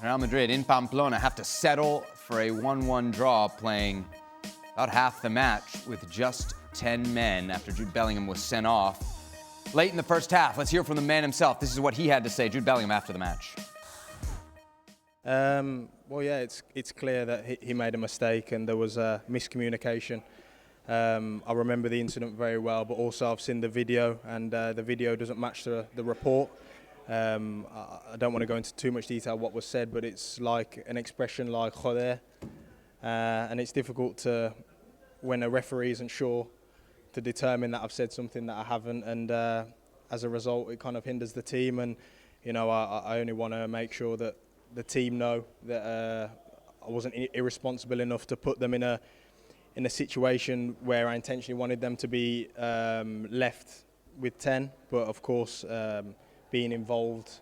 Real Madrid in Pamplona have to settle for a 1-1 draw, playing about half the match with just 10 men after Jude Bellingham was sent off late in the first half. Let's hear from the man himself. This is what he had to say, Jude Bellingham, after the match. Well, yeah, it's clear that he made a mistake and there was a miscommunication. I remember the incident very well, but also I've seen the video, and the video doesn't match the report. I don't want to go into too much detail what was said, but it's like an expression like joder, and it's difficult to, when a referee isn't sure, to determine that I've said something that I haven't, and as a result it kind of hinders the team. And you know, I only want to make sure that the team know that I wasn't irresponsible enough to put them in a situation where I intentionally wanted them to be left with 10, but of course being involved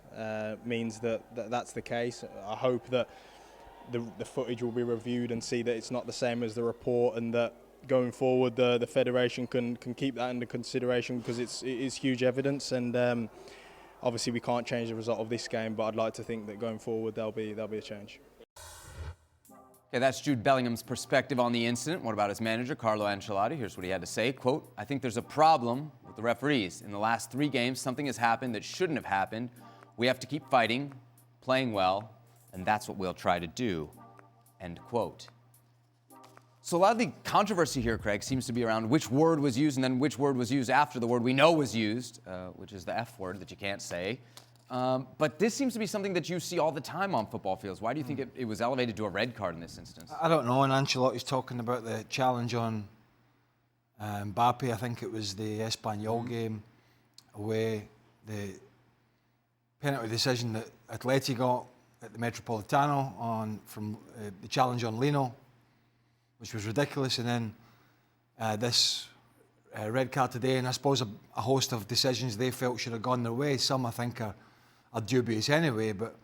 means that's the case. I hope that the footage will be reviewed and see that it's not the same as the report, and that going forward the federation can keep that under consideration, because it is huge evidence. And obviously we can't change the result of this game, but I'd like to think that going forward there'll be a change. Okay, that's Jude Bellingham's perspective on the incident. What about his manager, Carlo Ancelotti? Here's what he had to say. Quote, "I think there's a problem with the referees. In the last 3 games, something has happened that shouldn't have happened. We have to keep fighting, playing well, and that's what we'll try to do." End quote. So a lot of the controversy here, Craig, seems to be around which word was used and then which word was used after the word we know was used, which is the F word that you can't say. But this seems to be something that you see all the time on football fields. Why do you think it was elevated to a red card in this instance? I don't know. And Ancelotti's talking about the challenge on Mbappe. I think it was the Espanyol game away, the penalty decision that Atleti got at the Metropolitano from the challenge on Lino, which was ridiculous. And then this red card today, and I suppose a host of decisions they felt should have gone their way. Some I think are dubious anyway, but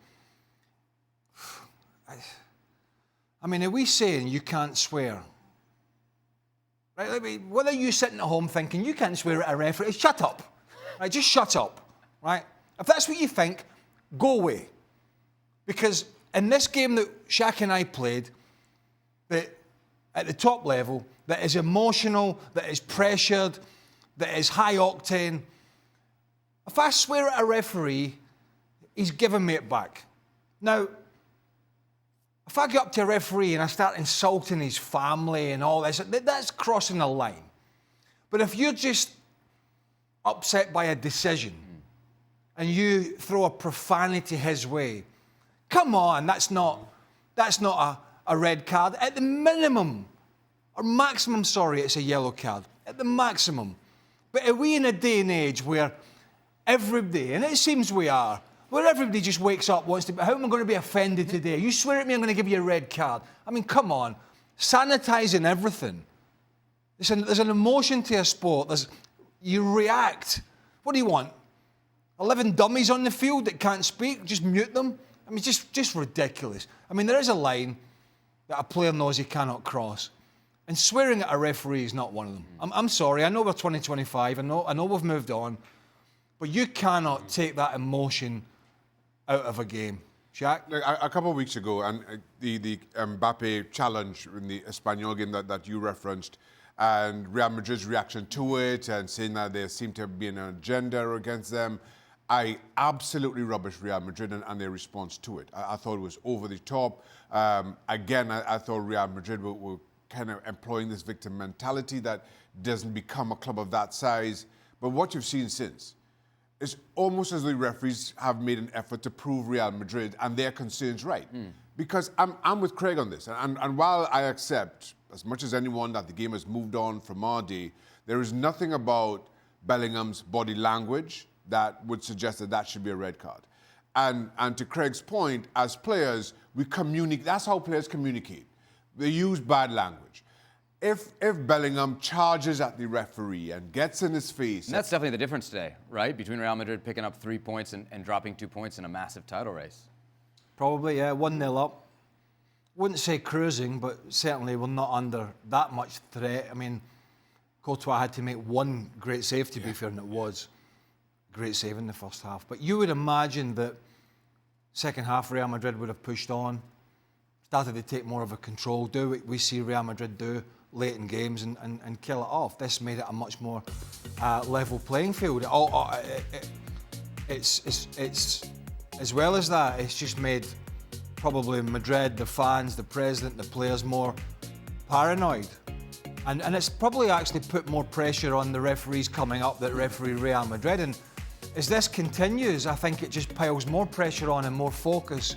I mean, are we saying you can't swear? Right? Like, whether you're sitting at home thinking you can't swear at a referee, shut up. Right? Just shut up. Right? If that's what you think, go away. Because in this game that Shaq and I played, that at the top level, that is emotional, that is pressured, that is high octane, if I swear at a referee, he's giving me it back. Now, if I go up to a referee and I start insulting his family and all this, that's crossing the line. But if you're just upset by a decision and you throw a profanity his way, come on, that's not a red card. At the minimum, or maximum, sorry, it's a yellow card. At the maximum. But are we in a day and age where everybody, and it seems we are, where everybody just wakes up, wants to, how am I going to be offended today? You swear at me, I'm going to give you a red card. I mean, come on. Sanitising everything. There's an emotion to a sport. You react. What do you want? 11 dummies on the field that can't speak? Just mute them? I mean, just ridiculous. I mean, there is a line that a player knows he cannot cross. And swearing at a referee is not one of them. I'm sorry, I know we're 2025, I know we've moved on, but you cannot take that emotion out of a game. Shaq? A couple of weeks ago, and the Mbappe challenge in the Espanyol game that you referenced, and Real Madrid's reaction to it, and saying that there seemed to be an agenda against them, I absolutely rubbished Real Madrid and their response to it. I thought it was over the top. Again, I thought Real Madrid were kind of employing this victim mentality that doesn't become a club of that size. But what you've seen since is almost as though the referees have made an effort to prove Real Madrid and their concerns right. Because I'm with Craig on this. And while I accept, as much as anyone, that the game has moved on from our day, there is nothing about Bellingham's body language that would suggest that should be a red card. And to Craig's point, as players, we communicate. That's how players communicate. They use bad language. If Bellingham charges at the referee and gets in his face... And that's definitely the difference today, right? Between Real Madrid picking up 3 points and dropping 2 points in a massive title race. Probably, yeah, 1-0 up. Wouldn't say cruising, but certainly we're not under that much threat. I mean, Courtois had to make one great save, to be fair, and it was a great save in the first half. But you would imagine that Second half, Real Madrid would have pushed on, started to take more of a control, do what we see Real Madrid do late in games and kill it off. This made it a much more level playing field. It's as well as that, it's just made probably Madrid, the fans, the president, the players more paranoid. And it's probably actually put more pressure on the referees coming up that referee Real Madrid. And as this continues, I think it just piles more pressure on and more focus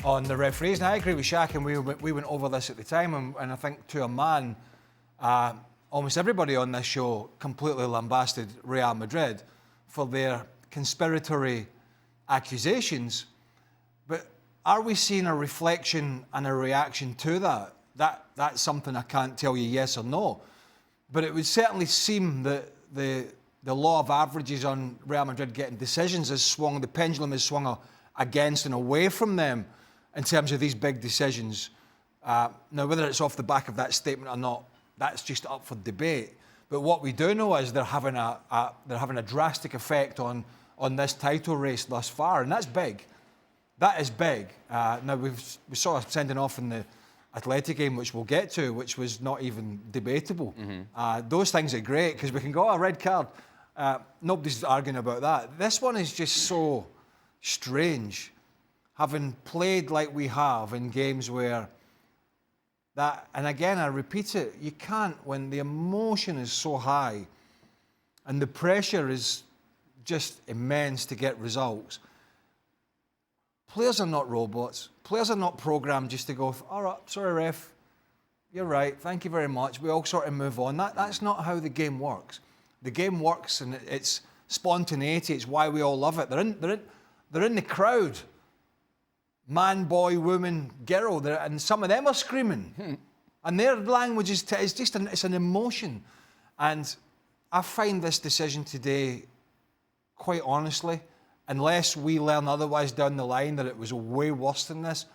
on the referees. And I agree with Shaq, and we went over this at the time, and I think to a man, almost everybody on this show completely lambasted Real Madrid for their conspiratory accusations. But are we seeing a reflection and a reaction to that? That's something I can't tell you yes or no. But it would certainly seem that the law of averages on Real Madrid getting decisions has swung, the pendulum has swung against and away from them in terms of these big decisions. Now, whether it's off the back of that statement or not, that's just up for debate. But what we do know is they're having a drastic effect on this title race thus far, and that's big. That is big. Now, we saw a sending off in the Athletic game, which we'll get to, which was not even debatable. Those things are great because we can go, a red card. Nobody's arguing about that. This one is just so strange, having played like we have in games where that, and again, I repeat it, you can't, when the emotion is so high and the pressure is just immense to get results. Players are not robots. Players are not programmed just to go, all right, sorry, ref, you're right, thank you very much. We all sort of move on. That's not how the game works. The game works, and it's spontaneity. It's why we all love it. They're in the crowd. Man, boy, woman, girl, and some of them are screaming. And their language is just it's an emotion. And I find this decision today, quite honestly, unless we learn otherwise down the line that it was way worse than this,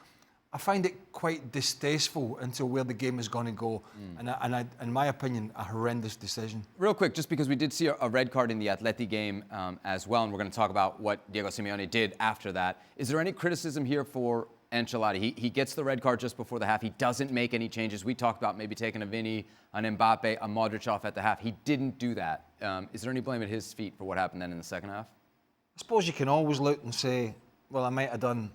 I find it quite distasteful into where the game is going to go. And in my opinion, a horrendous decision. Real quick, just because we did see a red card in the Atleti game as well, and we're going to talk about what Diego Simeone did after that. Is there any criticism here for Ancelotti? He gets the red card just before the half. He doesn't make any changes. We talked about maybe taking a Vini, an Mbappe, a Modric off at the half. He didn't do that. Is there any blame at his feet for what happened then in the second half? I suppose you can always look and say, well, I might have done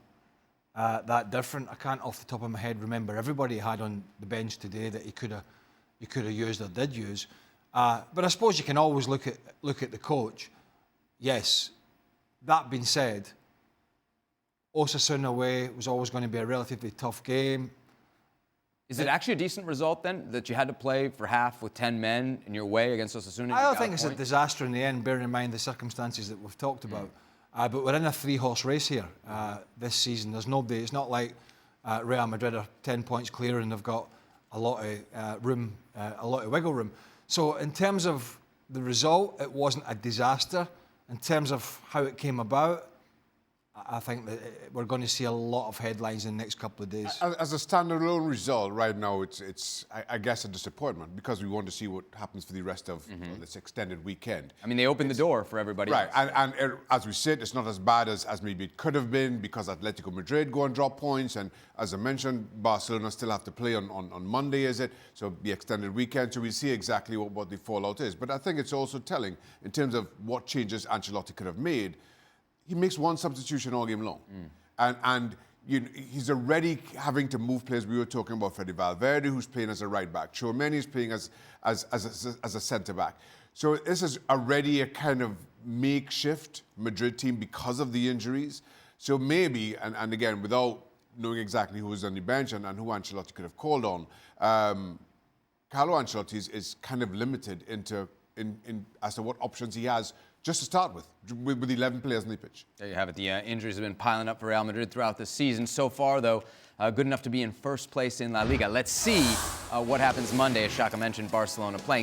that different. I can't off the top of my head remember everybody he had on the bench today that he could have used or did use. But I suppose you can always look at the coach. Yes, that being said, Osasuna away was always going to be a relatively tough game. Is it actually a decent result then, that you had to play for half with 10 men in your way against Osasuna? I don't think it's a disaster in the end, bearing in mind the circumstances that we've talked about. But we're in a three-horse race here this season. There's nobody. It's not like Real Madrid are 10 points clear and they've got a lot of room, a lot of wiggle room. So in terms of the result, it wasn't a disaster. In terms of how it came about, I think that we're going to see a lot of headlines in the next couple of days. As a standalone result, right now, it's I guess, a disappointment because we want to see what happens for the rest of this extended weekend. I mean, they opened the door for everybody right, else. And as we said, it's not as bad as maybe it could have been because Atletico Madrid go and drop points, and as I mentioned, Barcelona still have to play on Monday, is it? So the extended weekend, so we'll see exactly what the fallout is. But I think it's also telling in terms of what changes Ancelotti could have made. He makes one substitution all game long. And he's already having to move players. We were talking about Fede Valverde, who's playing as a right back. Tchouameni is playing as a centre back. So this is already a kind of makeshift Madrid team because of the injuries. So maybe, and again, without knowing exactly who was on the bench and who Ancelotti could have called on, Carlo Ancelotti is kind of limited as to what options he has just to start with 11 players on the pitch. There you have it. The injuries have been piling up for Real Madrid throughout the season. So far, though, good enough to be in first place in La Liga. Let's see what happens Monday. As Shaka mentioned, Barcelona playing.